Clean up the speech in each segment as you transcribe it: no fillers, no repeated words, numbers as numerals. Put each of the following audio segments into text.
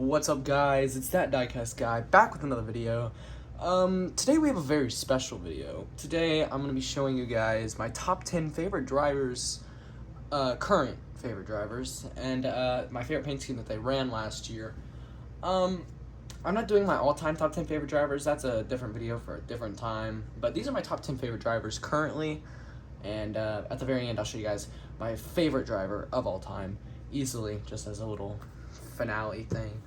What's up, guys? It's that diecast guy back with another video. Today we have a very special video. Today I'm gonna be showing you guys my top 10 favorite drivers, current favorite drivers, and my favorite paint scheme that they ran last year. I'm not doing my all-time top 10 favorite drivers. That's a different video for a different time. But these are my top 10 favorite drivers currently, and at the very end I'll show you guys my favorite driver of all time, easily, just as a little finale thing.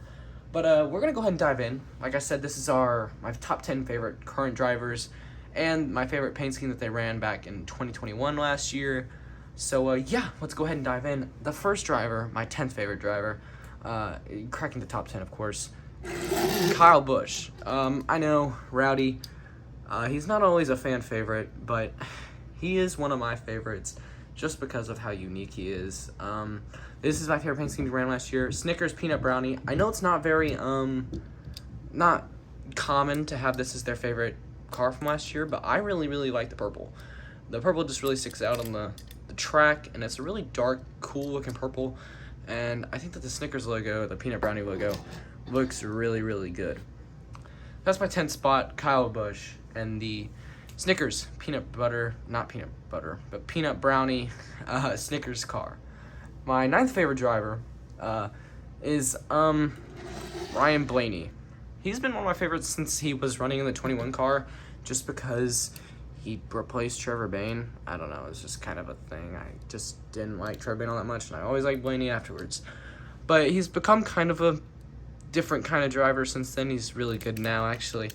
But we're gonna go ahead and dive in. Like I said, this is my top 10 favorite current drivers and my favorite paint scheme that they ran back in 2021 last year. So yeah, let's go ahead and dive in. The first driver, my 10th favorite driver, cracking the top 10 of course, Kyle Busch. I know, Rowdy, he's not always a fan favorite, but he is one of my favorites just because of how unique he is. This is my favorite paint scheme he ran last year. Snickers Peanut Brownie. I know it's not very, not common to have this as their favorite car from last year, but I really like the purple. The purple just really sticks out on the track, and it's a really dark, cool looking purple, and I think that the Snickers logo, the Peanut Brownie logo, looks really good. That's my 10th spot, Kyle Busch, and the Snickers peanut brownie Snickers car. My 9th favorite driver is Ryan Blaney. He's been one of my favorites since he was running in the 21 car, just because he replaced Trevor Bayne. I don't know, it's just kind of a thing. I just didn't like Trevor Bayne all that much, and I always liked Blaney afterwards. But he's become kind of a different kind of driver since then. He's really good now, actually.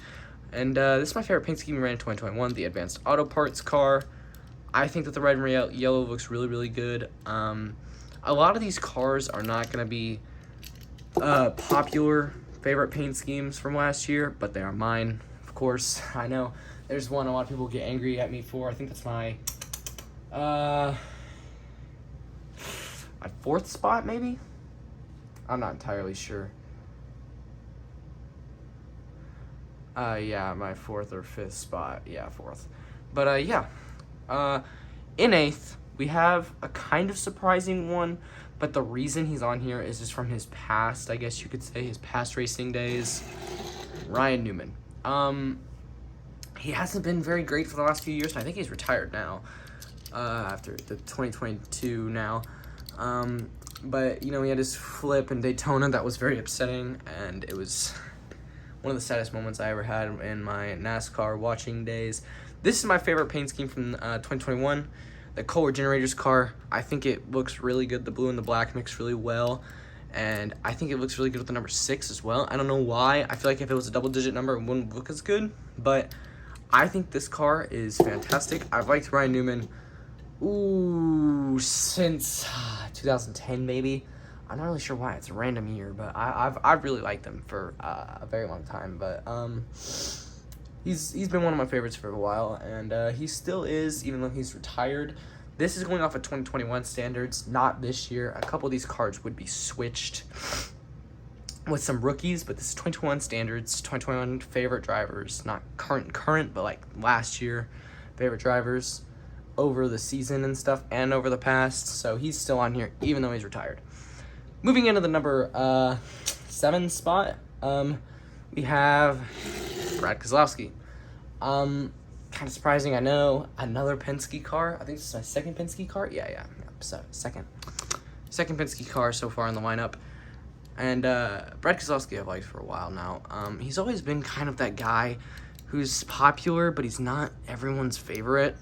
And this is my favorite paint scheme he ran in 2021, the Advanced Auto Parts car. I think that the red and yellow looks really good. A lot of these cars are not going to be popular favorite paint schemes from last year, but they are mine, of course. I know there's one a lot of people get angry at me for. I think that's my 4th spot, maybe? I'm not entirely sure. Yeah, my 4th or 5th spot. Yeah, 4th. But, yeah. In 8th, we have a kind of surprising one, but the reason he's on here is just from his past, I guess you could say, his past racing days. Ryan Newman. He hasn't been very great for the last few years. I think he's retired now, after the 2022 now. But, you know, he had his flip in Daytona that was very upsetting, and it was one of the saddest moments I ever had in my NASCAR watching days. This is my favorite paint scheme from 2021, the Kohler Generators car. I think it looks really good. The blue and the black mix really well, and I think it looks really good with the number 6 as well. I don't know why. I feel like if it was a double-digit number, it wouldn't look as good, but I think this car is fantastic. I've liked Ryan Newman, since 2010 maybe. I'm not really sure why. It's a random year, but I've really liked them for a very long time. But he's been one of my favorites for a while, and he still is, even though he's retired. This is going off of 2021 standards, not this year. A couple of these cards would be switched with some rookies, but this is 2021 standards, 2021 favorite drivers, not current, but like last year favorite drivers over the season and stuff, and over the past. So he's still on here, even though he's retired. Moving into the number 7 spot, we have Brad Keselowski. Kind of surprising, I know. Another Penske car. I think this is my 2nd Penske car. Yeah. So, second Penske car so far in the lineup. And Brad Keselowski I've liked for a while now. He's always been kind of that guy who's popular, but he's not everyone's favorite.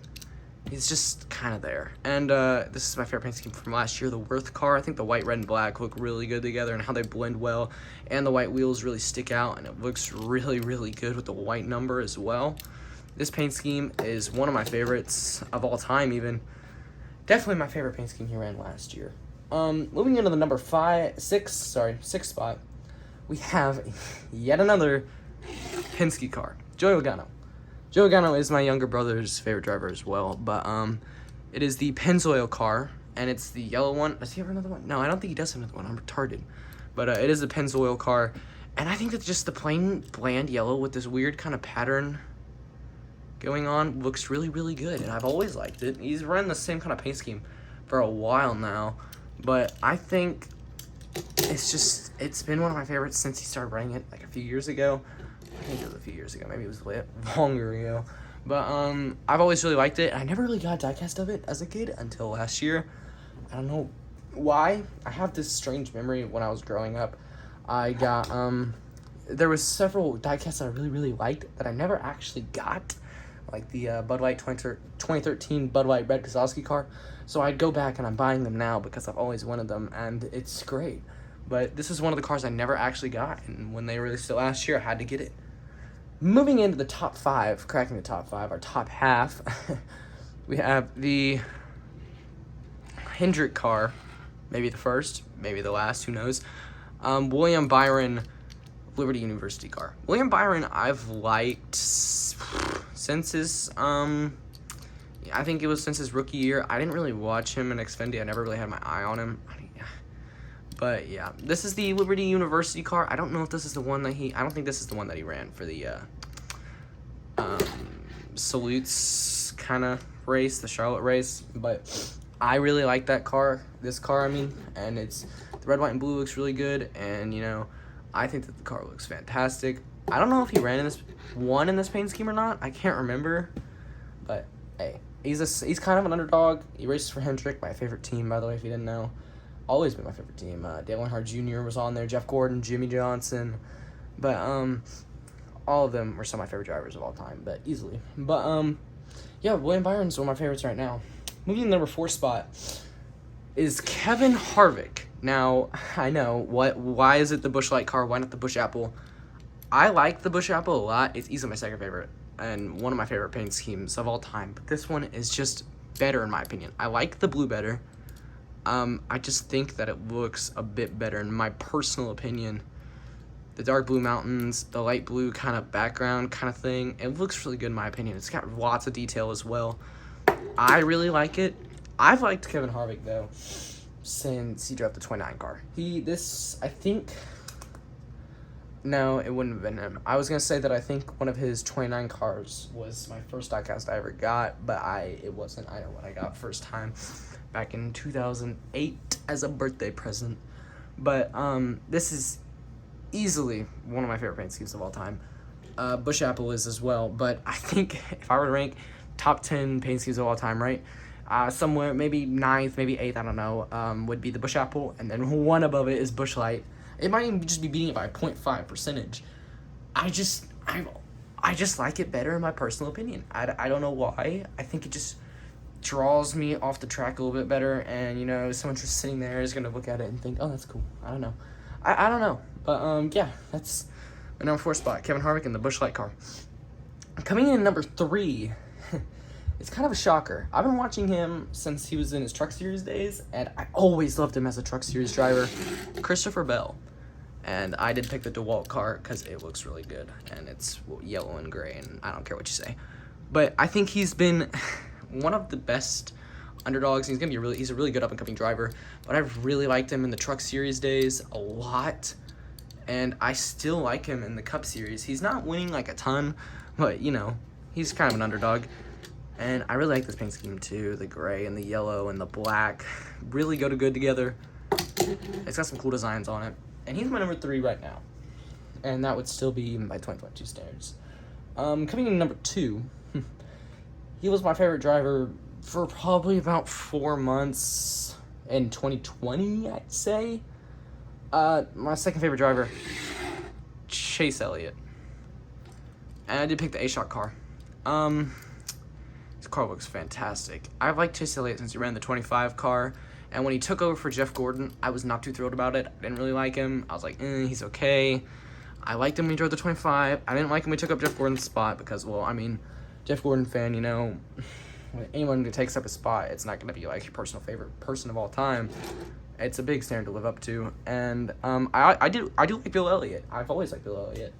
He's just kind of there. And this is my favorite paint scheme from last year, the Worth car. I think the white, red, and black look really good together and how they blend well. And the white wheels really stick out, and it looks really good with the white number as well. This paint scheme is one of my favorites of all time even. Definitely my favorite paint scheme he ran last year. Moving into the number 6th spot, we have yet another Penske car, Joey Logano. Joey Logano is my younger brother's favorite driver as well, but it is the Pennzoil car, and it's the yellow one. Does he have another one? No, I don't think he does have another one. I'm retarded. But it is the Pennzoil car, and I think that just the plain bland yellow with this weird kind of pattern going on looks really good, and I've always liked it. He's run the same kind of paint scheme for a while now, but I think it's been one of my favorites since he started running it like a few years ago. I think it was a few years ago. Maybe it was longer ago. But I've always really liked it. I never really got a diecast of it as a kid until last year. I don't know why. I have this strange memory when I was growing up. I got there was several diecasts that I really, really liked that I never actually got, like the Bud Light 2013 Bud Light Red Keselowski car. So I'd go back and I'm buying them now because I've always wanted them, and it's great. But this is one of the cars I never actually got, and when they released it last year, I had to get it. Moving into the top 5, cracking the top 5, our top half, we have the Hendrick car, maybe the first, maybe the last, who knows. William Byron Liberty University car. William Byron I've liked since his, I think it was since his rookie year. I didn't really watch him in Xfinity. I never really had my eye on him. But yeah, this is the Liberty University car. I don't know if this is the one that I don't think this is the one that he ran for the salutes kind of race, the Charlotte race. But I really like that car, this car, I mean, and the red, white, and blue looks really good, and, you know, I think that the car looks fantastic. I don't know if he ran in this paint scheme or not. I can't remember, but hey, he's kind of an underdog. He races for Hendrick, my favorite team, by the way, if you didn't know. Always been my favorite team. Dale Earnhardt Jr. was on there, Jeff Gordon, Jimmy Johnson, but all of them were some of my favorite drivers of all time, but easily. But yeah, William Byron's one of my favorites right now. Moving to the number 4 spot is Kevin Harvick. Now, I know, why is it the Busch Light car? Why not the Busch Apple? I like the Busch Apple a lot. It's easily my second favorite and one of my favorite paint schemes of all time. But this one is just better in my opinion. I like the blue better. I just think that it looks a bit better in my personal opinion. The dark blue mountains, the light blue kind of background kind of thing. It looks really good in my opinion. It's got lots of detail as well. I really like it. I've liked Kevin Harvick though since he drove the 29 car. No, it wouldn't have been him. I was going to say that I think one of his 29 cars was my first diecast I ever got, but it wasn't. I know what I got first time back in 2008 as a birthday present. But this is easily one of my favorite paint schemes of all time. Busch Apple is as well, but I think if I were to rank top 10 paint schemes of all time, right? Somewhere, maybe 9th, maybe 8th, I don't know, would be the Busch Apple, and then one above it is Busch Light. It might even just be beating it by 0.5 percentage. I just like it better in my personal opinion. I don't know why. I think it just draws me off the track a little bit better, and, you know, someone just sitting there is going to look at it and think, oh, that's cool. I don't know. I don't know. But, yeah, that's my number 4 spot, Kevin Harvick in the Busch Light car. Coming in number 3, it's kind of a shocker. I've been watching him since he was in his Truck Series days, and I always loved him as a Truck Series driver, Christopher Bell. And I did pick the DeWalt car because it looks really good, and it's yellow and gray, and I don't care what you say. But I think he's been one of the best underdogs. He's a really good up-and-coming driver, but I've really liked him in the Truck Series days a lot, and I still like him in the Cup Series. He's not winning like a ton, but, you know, he's kind of an underdog. And I really like this paint scheme too. The gray and the yellow and the black really go good together. It's got some cool designs on it. And he's my number 3 right now. And that would still be by 2022 standards. Coming in number 2, he was my favorite driver for probably about 4 months in 2020, I'd say. My second favorite driver, Chase Elliott. And I did pick the A-Shock car. This car looks fantastic. I've liked Chase Elliott since he ran the 25 car, and when he took over for Jeff Gordon, I was not too thrilled about it. I didn't really like him. I was like, he's okay. I liked him when he drove the 25. I didn't like him when he took up Jeff Gordon's spot because, well, I mean, Jeff Gordon fan, you know, when anyone who takes up his spot, it's not going to be like your personal favorite person of all time. It's a big standard to live up to, and I do like Bill Elliott. I've always liked Bill Elliott.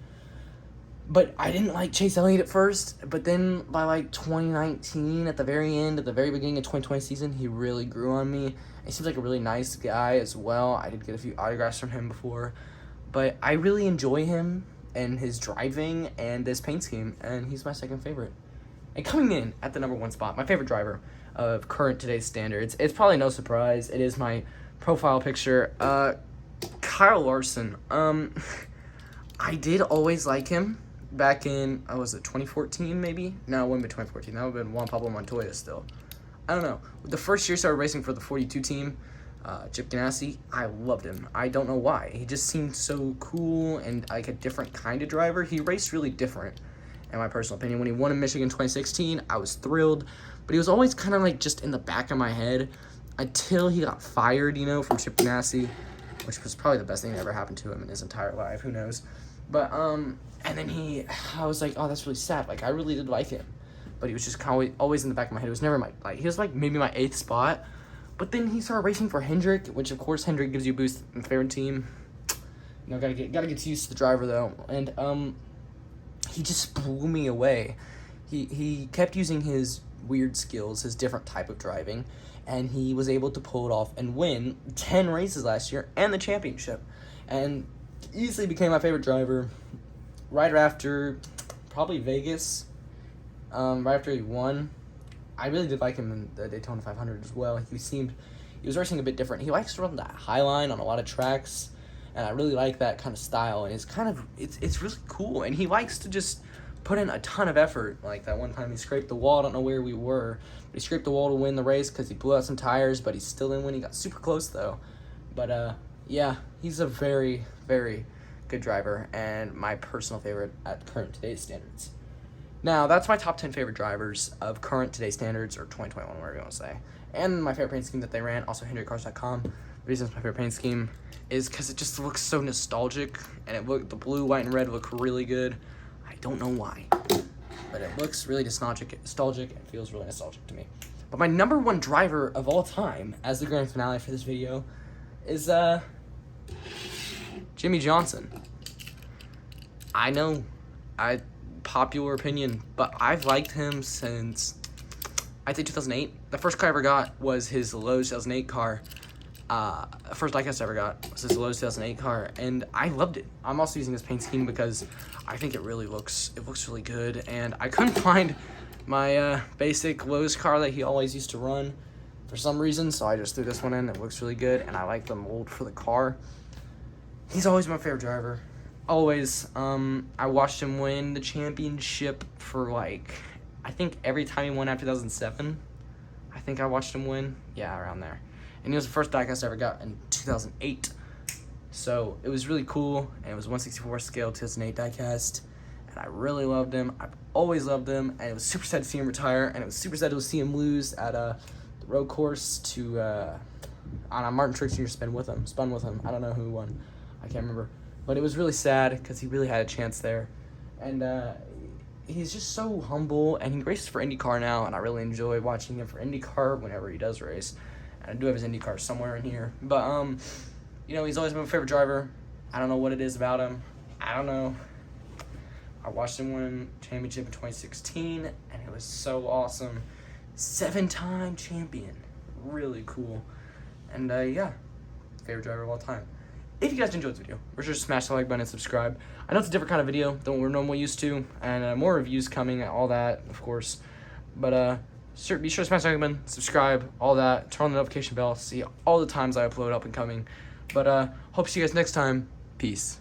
But I didn't like Chase Elliott at first, but then by like 2019, at the very beginning of 2020 season, he really grew on me. He seems like a really nice guy as well. I did get a few autographs from him before, but I really enjoy him and his driving and this paint scheme, and he's my second favorite. And coming in at the number 1 spot, my favorite driver of today's standards, it's probably no surprise. It is my profile picture. Kyle Larson. I did always like him back in, was it 2014 maybe? No, it wouldn't be 2014. That would have been Juan Pablo Montoya still. I don't know. The first year I started racing for the 42 team, Chip Ganassi, I loved him. I don't know why. He just seemed so cool and like a different kind of driver. He raced really different, in my personal opinion. When he won in Michigan 2016, I was thrilled. But he was always kind of like just in the back of my head until he got fired, from Chip Ganassi, which was probably the best thing that ever happened to him in his entire life. Who knows? But, and then I was like, oh, that's really sad. Like, I really did like him. But he was just kind of always in the back of my head. It was never he was like maybe my 8th spot. But then he started racing for Hendrick, which of course Hendrick gives you a boost in the favorite team. Gotta get used to the driver though. And he just blew me away. He kept using his weird skills, his different type of driving, and he was able to pull it off and win 10 races last year and the championship. And easily became my favorite driver right after probably Vegas. Right after he won. I really did like him in the Daytona 500 as well. He was racing a bit different. He likes to run that high line on a lot of tracks, and I really like that kind of style. And it's really cool. And he likes to just put in a ton of effort. Like that one time he scraped the wall. I don't know where we were, but he scraped the wall to win the race because he blew out some tires. But he still didn't win. He got super close though. But yeah, he's a very, very good driver and my personal favorite at current today's standards. Now, that's my top 10 favorite drivers of current today's standards, or 2021, whatever you want to say. And my favorite paint scheme that they ran, also HendrickCars.com. The reason it's my favorite paint scheme is because it just looks so nostalgic, and the blue, white, and red look really good. I don't know why, but it looks really nostalgic and feels really nostalgic to me. But my number one driver of all time, as the grand finale for this video, is Jimmie Johnson. I know, popular opinion, but I've liked him since, I'd say 2008. The first car I ever got was his Lowe's 2008 car. First diecast I ever got was his Lowe's 2008 car, and I loved it. I'm also using this paint scheme because I think it looks really good, and I couldn't find my basic Lowe's car that he always used to run for some reason, so I just threw this one in. It looks really good, and I like the mold for the car. He's always my favorite driver. Always. I watched him win the championship for I think every time he won after 2007. I think I watched him win. Yeah, around there. And he was the first diecast I ever got in 2008. So it was really cool, and it was 1/64 scale 2008 diecast. And I really loved him. I've always loved him, and it was super sad to see him retire, and it was super sad to see him lose at the road course to Martin Truex Jr. spun with him. I don't know who won. I can't remember. But it was really sad because he really had a chance there. And he's just so humble, and he races for IndyCar now, and I really enjoy watching him for IndyCar whenever he does race. And I do have his IndyCar somewhere in here. But, he's always been my favorite driver. I don't know what it is about him. I don't know. I watched him win championship in 2016, and it was so awesome. 7-time champion. Really cool. And, yeah, favorite driver of all time. If you guys enjoyed this video, be sure to smash the like button and subscribe. I know it's a different kind of video than what we're normally used to, and more reviews coming, all that, of course. But be sure to smash the like button, subscribe, all that, turn on the notification bell, see all the times I upload up and coming. But hope to see you guys next time. Peace.